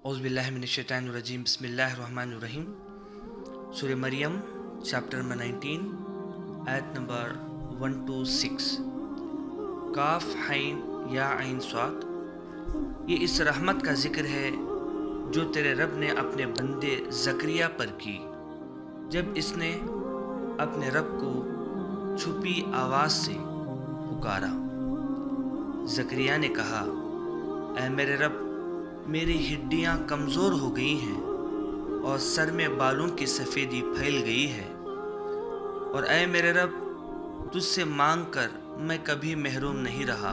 औज़ुबिल्लाहि मिनश्शैतानिर्रजीम बिस्मिल्लाहिर्रहमानिर्रहीम। सूरह Maryam chapter number 19 आयत नंबर 1 to 6। काफ हैन या ऐन स्वाद। ये इस रहमत का ज़िक्र है जो तेरे रब ने अपने बंदे ज़करिया पर की जब इसने अपने रब को छुपी आवाज़ से पुकारा। ज़करिया ने कहा, ऐ मेरे रब, मेरी हड्डियाँ कमज़ोर हो गई हैं और सर में बालों की सफ़ेदी फैल गई है, और ऐ मेरे रब, तुझसे मांग कर मैं कभी महरूम नहीं रहा,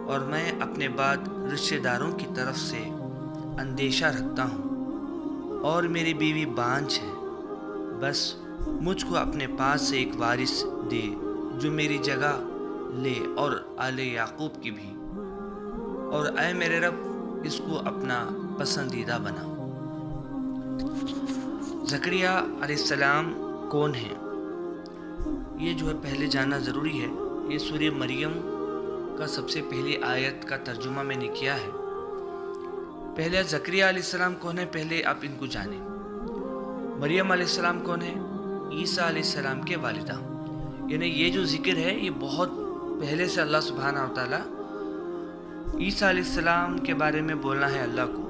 और मैं अपने बाद रिश्तेदारों की तरफ से अंदेशा रखता हूँ, और मेरी बीवी बांझ है। बस मुझको अपने पास से एक वारिस दे जो मेरी जगह ले, और आले याकूब की भी, और ऐ मेरे रब, इसको अपना पसंदीदा बना। ज़करिया अलैहिस्सलाम कौन है, ये जो है पहले जानना ज़रूरी है। ये सूरह मरियम का सबसे पहली आयत का तर्जुमा मैंने किया है। पहले ज़करिया अलैहिस्सलाम कौन है, पहले आप इनको जानें। मरियम अलैहिस्सलाम कौन है, ईसा अलैहिस्सलाम के वालिदा। यानी ये जो ज़िक्र है ये बहुत पहले से अल्लाह सुब्हानहू व तआला ईसा अलैहिस्सलाम के बारे में बोलना है अल्लाह को,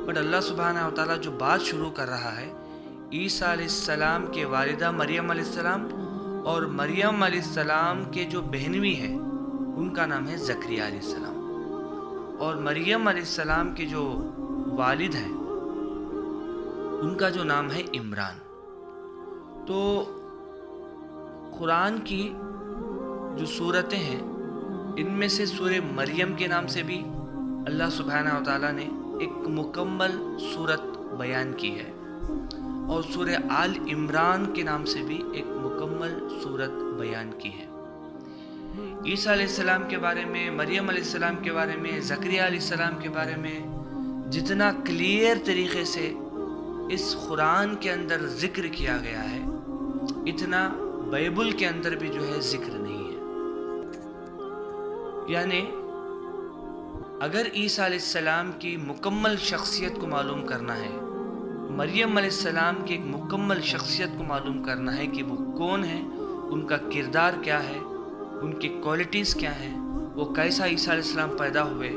बट अल्लाह सुब्हानहू व तआला जो बात शुरू कर रहा है ईसा अलैहिस्सलाम के वालिदा मरियम अलैहिस्सलाम, और मरियम अलैहिस्सलाम के जो बहनवी है उनका नाम है ज़करिया अलैहिस्सलाम, और मरियम अलैहिस्सलाम के जो वालिद हैं उनका जो नाम है इमरान। तो कुरान की जो सूरतें हैं इनमें से सूरह मरियम के नाम से भी अल्लाह सुब्हानहू व तआला ने एक मुकम्मल सूरत बयान की है, और सूरह आल इमरान के नाम से भी एक मुकम्मल सूरत बयान की है। ईसा अलैहिस्सलाम के बारे में, मरियम अलैहिस्सलाम के बारे में, ज़करिया अलैहिस्सलाम के बारे में जितना क्लियर तरीक़े से इस कुरान के अंदर ज़िक्र किया गया है इतना बाइबल के अंदर भी जो है ज़िक्र नहीं है। यानी अगर ईसा अलैहिस्सलाम की मुकम्मल शख्सियत को मालूम करना है, मरियम अलैहिस्सलाम की एक मुकम्मल शख्सियत को मालूम करना है कि वो कौन है, उनका किरदार क्या है, उनकी क्वालिटीज़ क्या हैं, वो कैसा ईसा अलैहिस्सलाम पैदा हुए,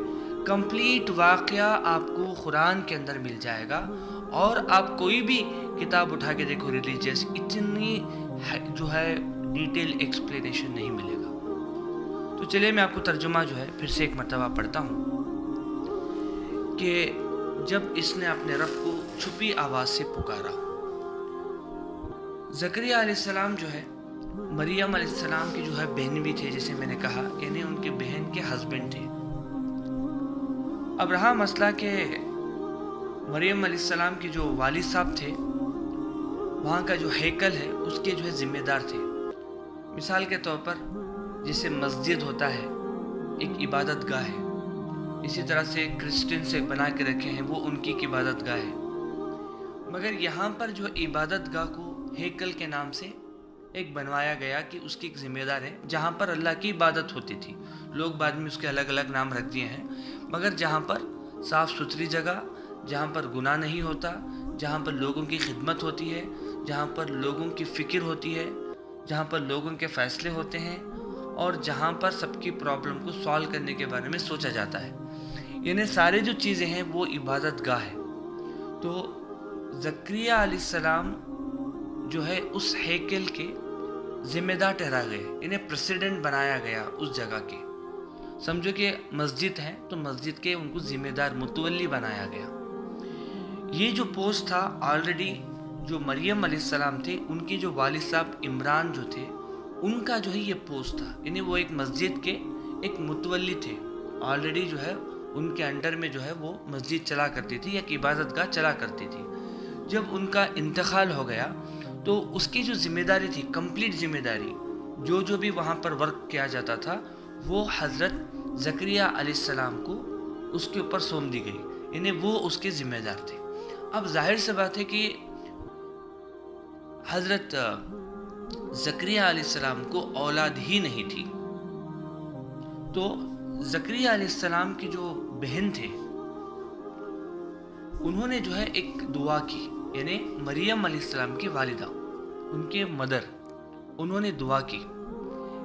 कंप्लीट वाक़या आपको कुरान के अंदर मिल जाएगा। और आप कोई भी किताब उठा के देखो रिलीजियस, इतनी जो है डिटेल एक्सप्लेनेशन नहीं मिलेगा। तो चलिए मैं आपको तर्जुमा जो है फिर से एक मरतबा पढ़ता हूँ कि जब इसने अपने रब को छुपी आवाज़ से पुकारा। ज़करिया अलैहिस्सलाम जो है मरियम अलैहिस्सलाम की जो है बहन भी थे, जैसे मैंने कहा, यानी उनके बहन के हस्बैंड थे। अब रहा मसला कि मरियम अलैहिस्सलाम के जो वालिद साहब थे वहाँ का जो हैकल है उसके जो है ज़िम्मेदार थे। मिसाल के तौर पर जैसे मस्जिद होता है एक इबादत गाह है, इसी तरह से क्रिश्चियन से बना के रखे हैं वो उनकी इबादत गाह है। मगर यहाँ पर जो इबादत गाह को हैकल के नाम से एक बनवाया गया कि उसकी एक ज़िम्मेदार है, जहाँ पर अल्लाह की इबादत होती थी। लोग बाद में उसके अलग अलग नाम रख दिए हैं, मगर जहाँ पर साफ़ सुथरी जगह, जहाँ पर गुनाह नहीं होता, जहाँ पर लोगों की खिदमत होती है, जहाँ पर लोगों की फ़िक्र होती है, जहाँ पर लोगों के फ़ैसले होते हैं, और जहाँ पर सबकी प्रॉब्लम को सॉल्व करने के बारे में सोचा जाता है, यानी सारी जो चीज़ें हैं वो इबादत गाह है। तो ज़करिया अलैहिस्सलाम जो है उस हैकल के ज़िम्मेदार ठहरा गए, इन्हें प्रेसिडेंट बनाया गया उस जगह के। समझो कि मस्जिद है तो मस्जिद के उनको ज़िम्मेदार मुतवल्ली बनाया गया। ये जो पोस्ट था ऑलरेडी जो मरियम अलैहिस्सलाम थे उनके जो वालिद साहब इमरान जो थे उनका जो है ये पोस्ट था, यानी वो एक मस्जिद के एक मुतवल्ली थे। ऑलरेडी जो है उनके अंडर में जो है वो मस्जिद चला करती थी या इबादत गाह चला करती थी। जब उनका इंतकाल हो गया तो उसकी जो ज़िम्मेदारी थी, कंप्लीट ज़िम्मेदारी, जो भी वहाँ पर वर्क किया जाता था वो हज़रत ज़करिया अलैहिस्सलाम को उसके ऊपर सौंप दी गई, यानी वो उसके ज़िम्मेदार थे। अब जाहिर सी बात है कि हज़रत ज़करिया अलैहिस्सलाम को औलाद ही नहीं थी, तो ज़करिया अलैहिस्सलाम की जो बहन थे انہوں نے جو ہے ایک دعا کی، یعنی مریم علیہ السلام کی والدہ، ان کے مدر، انہوں نے دعا کی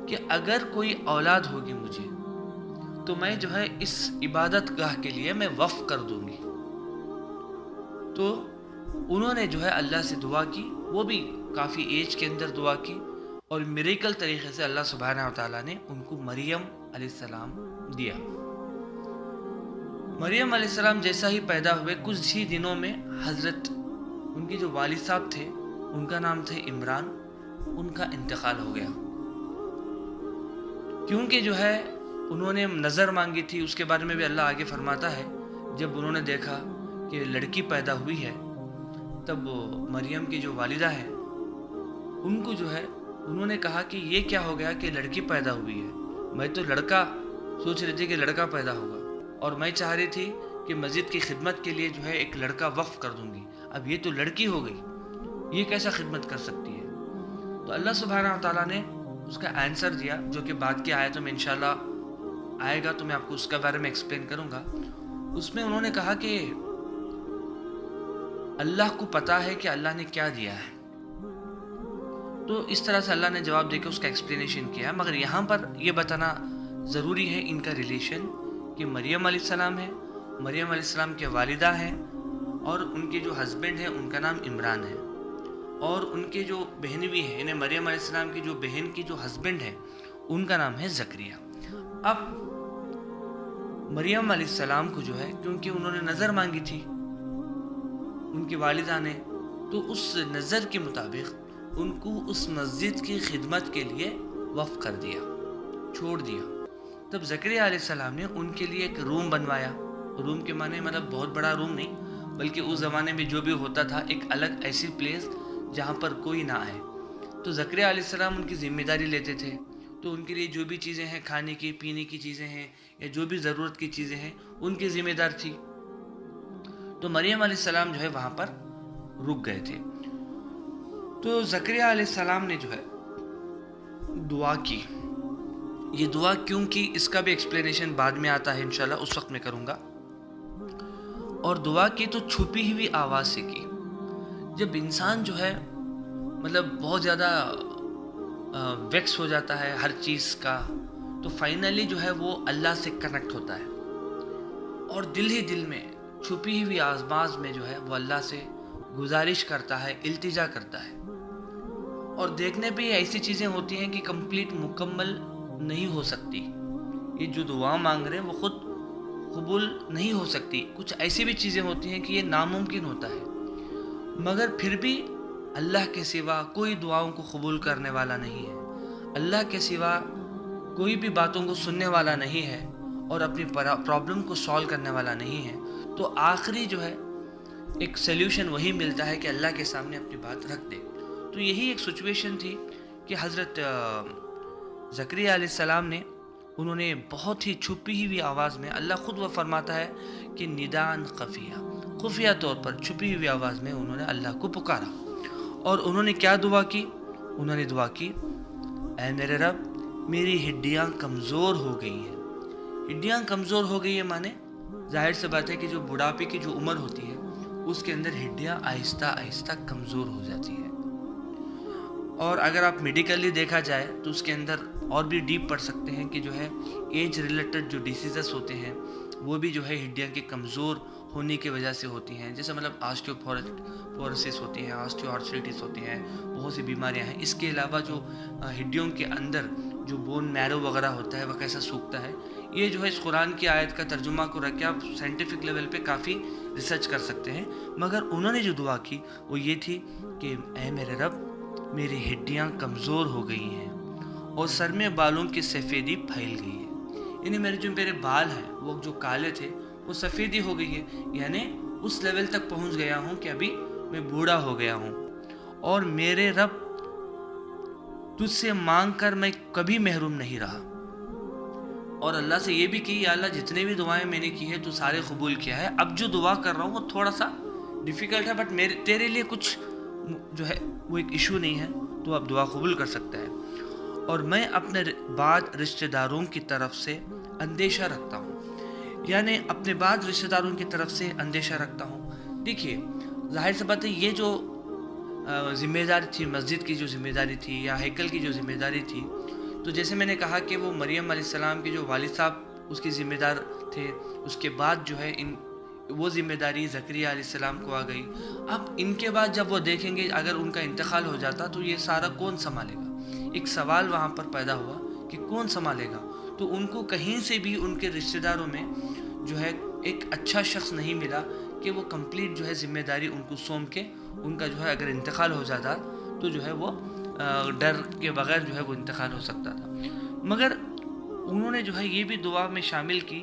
کہ اگر کوئی اولاد ہوگی مجھے تو میں جو ہے اس عبادت گاہ کے لیے میں وقف کر دوں گی۔ تو انہوں نے جو ہے اللہ سے دعا کی، وہ بھی کافی ایج کے اندر دعا کی، اور میریکل طریقے سے اللہ سبحانہ و تعالیٰ نے ان کو مریم علیہ السلام دیا۔ مریم علیہ السلام جیسا ہی پیدا ہوئے کچھ ہی دنوں میں حضرت ان کے جو والد صاحب تھے، ان کا نام تھے عمران، ان کا انتقال ہو گیا، کیونکہ جو ہے انہوں نے نظر مانگی تھی۔ اس کے بارے میں بھی اللہ آگے فرماتا ہے، جب انہوں نے دیکھا کہ لڑکی پیدا ہوئی ہے، تب مریم کی جو والدہ ہیں ان کو جو ہے انہوں نے کہا کہ یہ کیا ہو گیا کہ لڑکی پیدا ہوئی ہے، میں تو لڑکا سوچ رہی تھی کہ لڑکا پیدا ہوگا، اور میں چاہ رہی تھی کہ مسجد کی خدمت کے لیے جو ہے ایک لڑکا وقف کر دوں گی، اب یہ تو لڑکی ہو گئی، یہ کیسا خدمت کر سکتی ہے؟ تو اللہ سبحانہ و تعالیٰ نے اس کا آنسر دیا، جو کہ بعد کی آیتوں میں انشاءاللہ آئے گا، تو میں آپ کو اس کے بارے میں ایکسپلین کروں گا۔ اس میں انہوں نے کہا کہ اللہ کو پتا ہے کہ اللہ نے کیا دیا ہے، تو اس طرح سے اللہ نے جواب دے کے اس کا ایکسپلینیشن کیا۔ مگر یہاں پر یہ بتانا ضروری ہے ان کا ریلیشن، کہ مریم علیہ السلام ہے، مریم علیہ السلام کے والدہ ہیں، اور ان کے جو ہسبینڈ ہیں ان کا نام عمران ہے، اور ان کے جو بہنوی ہیں، یعنی مریم علیہ السلام کی جو بہن کی جو ہسبینڈ ہے ان کا نام ہے زکریا۔ اب مریم علیہ السلام کو جو ہے، کیونکہ انہوں نے نظر مانگی تھی ان کی والدہ نے، تو اس نظر کے مطابق ان کو اس مسجد کی خدمت کے لیے وقف کر دیا، چھوڑ دیا۔ تب زکریا علیہ السلام نے ان کے لیے ایک روم بنوایا۔ روم کے معنی مطلب بہت بڑا روم نہیں، بلکہ اس زمانے میں جو بھی ہوتا تھا ایک الگ ایسی پلیس جہاں پر کوئی نہ آئے۔ تو زکریا علیہ السلام ان کی ذمہ داری لیتے تھے، تو ان کے لیے جو بھی چیزیں ہیں، کھانے کی پینے کی چیزیں ہیں، یا جو بھی ضرورت کی چیزیں ہیں، ان کی ذمہ دار تھی۔ تو مریم علیہ السلام جو ہے وہاں پر رک گئے تھے۔ تو زکریا علیہ السلام نے جو ہے دعا کی۔ یہ دعا کیوں کی، اس کا بھی ایکسپلینیشن بعد میں آتا ہے انشاءاللہ، اس وقت میں کروں گا۔ اور دعا کی تو چھپی ہوئی آواز سے کی۔ جب انسان جو ہے مطلب بہت زیادہ ویکس ہو جاتا ہے ہر چیز کا، تو فائنلی جو ہے وہ اللہ سے کنیکٹ ہوتا ہے، اور دل ہی دل میں چھپی ہوئی آواز میں جو ہے وہ اللہ سے گزارش کرتا ہے، التجا کرتا ہے۔ اور دیکھنے پہ یہ ایسی چیزیں ہوتی ہیں کہ کمپلیٹ مکمل نہیں ہو سکتی، یہ جو دعا مانگ رہے ہیں وہ خود قبول نہیں ہو سکتی، کچھ ایسی بھی چیزیں ہوتی ہیں کہ یہ ناممکن ہوتا ہے، مگر پھر بھی اللہ کے سوا کوئی دعاؤں کو قبول کرنے والا نہیں ہے، اللہ کے سوا کوئی بھی باتوں کو سننے والا نہیں ہے، اور اپنی پرابلم کو سالو کرنے والا نہیں ہے۔ تو آخری جو ہے ایک سلیوشن وہی ملتا ہے کہ اللہ کے سامنے اپنی بات رکھ دے۔ تو یہی ایک سچویشن تھی کہ حضرت زکریا علیہ السلام نے، انہوں نے بہت ہی چھپی ہوئی آواز میں، اللہ خود وہ فرماتا ہے کہ ندان خفیہ طور پر چھپی ہوئی آواز میں انہوں نے اللہ کو پکارا۔ اور انہوں نے کیا دعا کی؟ انہوں نے دعا کی، اے میرے رب میری ہڈیاں کمزور ہو گئی ہیں۔ ہڈیاں کمزور ہو گئی ہیں مانے ظاہر سے بات ہے کہ جو بڑھاپے کی جو عمر ہوتی ہے اس کے اندر ہڈیاں آہستہ آہستہ کمزور ہو جاتی ہیں، اور اگر آپ میڈیکلی دیکھا جائے تو اس کے اندر اور بھی ڈیپ پڑھ سکتے ہیں کہ جو ہے ایج ریلیٹڈ جو ڈیسیزز ہوتے ہیں وہ بھی جو ہے ہڈیاں کے کمزور ہونے کی وجہ سے ہوتی ہیں، جیسے مطلب آسٹیوپوروسس ہوتی ہیں، آسٹیوآرتھرائٹس ہوتی ہیں، بہت سی بیماریاں ہیں۔ اس کے علاوہ جو ہڈیوں کے اندر جو بون میرو وغیرہ ہوتا ہے وہ کیسا سوکھتا ہے، یہ جو ہے اس قرآن کی آیت کا ترجمہ کو رکھ کے آپ سائنٹیفک لیول پہ کافی ریسرچ کر سکتے ہیں۔ مگر انہوں نے جو دعا کی وہ یہ تھی کہ اے میرے رب میری ہڈیاں کمزور ہو گئی ہیں اور سر میں بالوں کی سفیدی پھیل گئی ہے، یعنی میرے بال ہیں وہ جو کالے تھے وہ سفیدی ہو گئی ہے، یعنی اس لیول تک پہنچ گیا ہوں کہ ابھی میں بوڑھا ہو گیا ہوں، اور میرے رب تجھ سے مانگ کر میں کبھی محروم نہیں رہا۔ اور اللہ سے یہ بھی کی، یا اللہ جتنے بھی دعائیں میں نے کی ہے تو سارے قبول کیا ہے، اب جو دعا کر رہا ہوں وہ تھوڑا سا ڈیفیکلٹ ہے، بٹ تیرے لیے کچھ جو ہے وہ ایک ایشو نہیں ہے، تو اب دعا قبول کر سکتا ہے۔ اور میں اپنے بعد رشتہ داروں کی طرف سے اندیشہ رکھتا ہوں، یعنی اپنے بعد رشتہ داروں کی طرف سے اندیشہ رکھتا ہوں، देखिए, ज़ाहिर सी बात है, ये जो ज़िम्मेदारी थी, मस्जिद की जो ज़िम्मेदारी थी या हैकल की जो ज़िम्मेदारी थी, तो जैसे मैंने कहा कि वो मरियम अलैहिस्सलाम के जो वालिद साहब उसके ज़िम्मेदार थे, उसके बाद जो है वो ज़िम्मेदारी ज़करिया अलैहिस्सलाम को आ गई। अब इनके बाद जब वो देखेंगे अगर उनका इंतकाल हो जाता तो ये सारा कौन संभालेगा, एक सवाल वहाँ पर पैदा हुआ कि कौन संभालेगा। तो उनको कहीं से भी उनके रिश्तेदारों में जो है एक अच्छा शख्स नहीं मिला कि वो कंप्लीट जो है ज़िम्मेदारी उनको सौंप के उनका जो है अगर इंतकाल हो जाता तो जो है वो डर के बगैर जो है वो इंतकाल हो सकता था। मगर उन्होंने जो है ये भी दुआ में शामिल की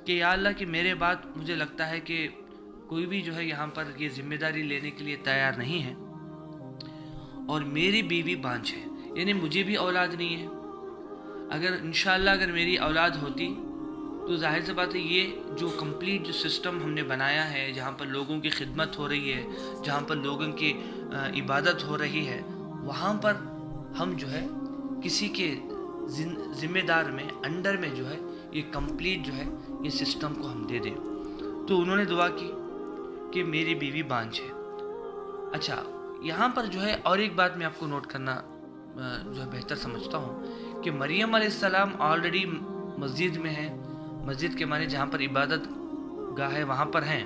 कि या अल्लाह कि मेरे बाद मुझे लगता है कि कोई भी जो है यहाँ पर ये ज़िम्मेदारी लेने के लिए तैयार नहीं है और मेरी बीवी बांझ है, यानी मुझे भी औलाद नहीं है। अगर इंशाअल्लाह अगर मेरी औलाद होती तो ज़ाहिर सी बात है ये जो कंप्लीट जो सिस्टम हमने बनाया है, जहाँ पर लोगों की खिदमत हो रही है, जहाँ पर लोगों की इबादत हो रही है, वहाँ पर हम जो है किसी के ज़िम्मेदार में अंडर में जो है ये कंप्लीट जो है ये सिस्टम को हम दे दें। तो उन्होंने दुआ की कि मेरी बीवी बांझ है। अच्छा, यहाँ पर जो है और एक बात मैं आपको नोट करना जो है बेहतर समझता हूँ कि मरियम अलैहिस्सलाम ऑलरेडी मस्जिद में है, मस्जिद के माने जहाँ पर इबादत गाह है वहाँ पर हैं,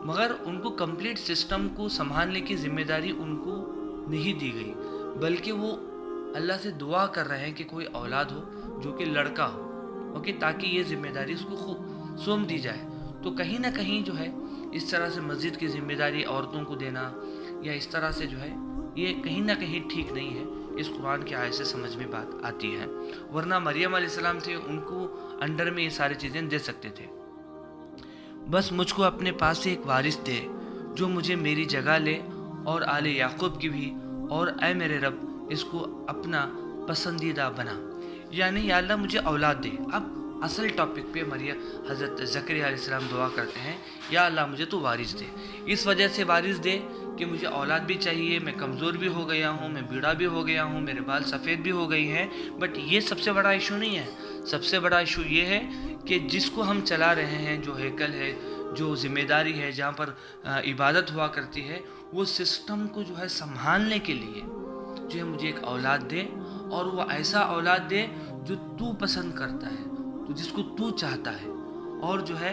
मगर उनको कंप्लीट सिस्टम को संभालने की जिम्मेदारी उनको नहीं दी गई, बल्कि वो अल्लाह से दुआ कर रहे हैं कि कोई औलाद हो जो कि लड़का हो, ओके, ताकि ये जिम्मेदारी उसको सौंप दी जाए। तो कहीं ना कहीं जो है इस तरह से मस्जिद की जिम्मेदारी औरतों को देना या इस तरह से जो है ये कहीं ना कहीं ठीक नहीं है। इस कुरान की आयत से समझ में बात आती है, वरना मरियम अलैहिस्सलाम थे, उनको अंडर में ये सारी चीज़ें दे सकते थे। बस मुझको अपने पास से एक वारिस दे जो मुझे मेरी जगह ले और आले याकूब की भी, और ऐ मेरे रब इसको अपना पसंदीदा बना, यानी या अल्लाह मुझे औलाद दे। अब असल टॉपिक पे हज़रत ज़करिया अलैहिस्सलाम दुआ करते हैं, या अल्लाह मुझे तो वारिस दे। इस वजह से वारिस दे कि मुझे औलाद भी चाहिए, मैं कमज़ोर भी हो गया हूँ, मैं बूढ़ा भी हो गया हूँ, मेरे बाल सफ़ेद भी हो गई हैं। बट ये सबसे बड़ा इशू नहीं है। सबसे बड़ा इशू ये है कि जिसको हम चला रहे हैं, जो हैकल है, जो ज़िम्मेदारी है, जहाँ पर इबादत हुआ करती है, वो सिस्टम को जो है संभालने के लिए जो है मुझे एक औलाद दे, और वो ऐसा औलाद दे जो तू पसंद करता है, तो जिसको तू चाहता है, और जो है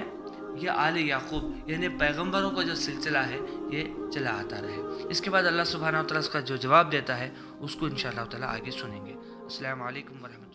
ये आले याकूब यानी पैगंबरों का जो सिलसिला है ये चला आता रहे। इसके बाद अल्लाह सुब्हानहू व तआला इसका जो जवाब देता है उसको इंशाअल्लाह ताला आगे सुनेंगे। अस्सलामु अलैकुम व रहमतुल्लाह।